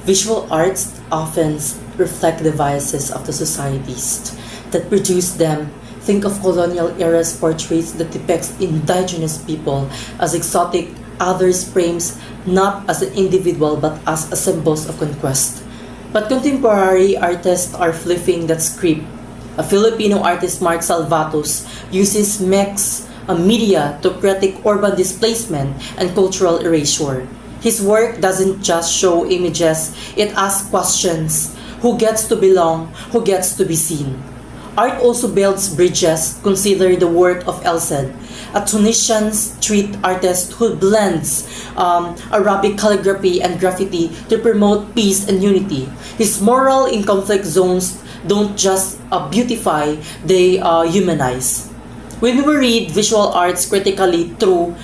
Visual arts often reflect the biases of the societies that produce them. Think of colonial era's portraits that depicts indigenous people as exotic, others frames not as an individual but as a symbols of conquest. But contemporary artists are flipping that script. A Filipino artist, Mark Salvatos, uses mixed media to critique urban displacement and cultural erasure. His work doesn't just show images, it asks questions. Who gets to belong? Who gets to be seen? Art also builds bridges. Consider the work of Elsed, a Tunisian street artist who blends Arabic calligraphy and graffiti to promote peace and unity. His mural in conflict zones don't just beautify, they humanize. When we read visual arts critically through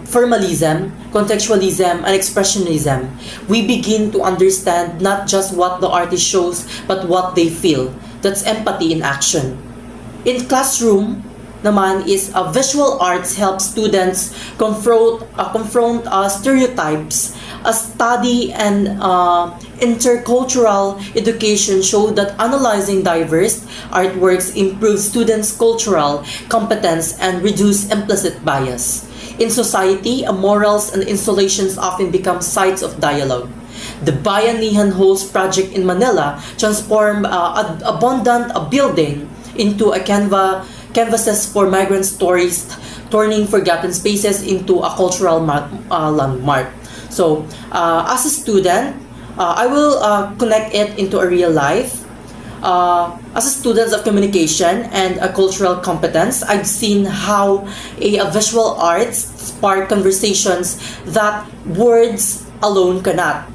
formalism, contextualism, and expressionism, we begin to understand not just what the artist shows, but what they feel. That's empathy in action. In classroom, naman is visual arts help students confront stereotypes. A study and intercultural education show that analyzing diverse artworks improves students' cultural competence and reduce implicit bias. In society, morals and installations often become sites of dialogue. The Bayanihan Halls project in Manila transformed abundant building into a canvases for migrant stories, turning forgotten spaces into a cultural landmark. So, as a student, I will connect it into a real life. As a student of communication and a cultural competence, I've seen how a visual arts spark conversations that words alone cannot.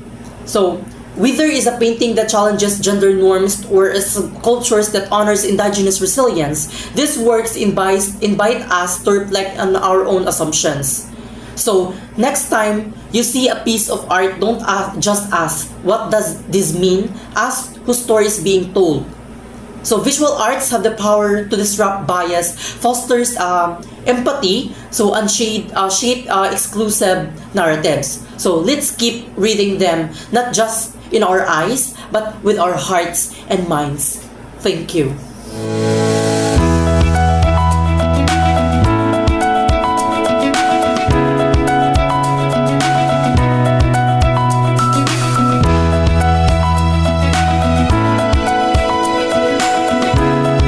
So, whether is a painting that challenges gender norms or a sculptures that honors indigenous resilience, these works invite us to reflect on our own assumptions. So, next time you see a piece of art, don't just ask, what does this mean? Ask whose story is being told. So, visual arts have the power to disrupt bias, fosters empathy, and shape exclusive narratives. So, let's keep reading them, not just in our eyes, but with our hearts and minds. Thank you.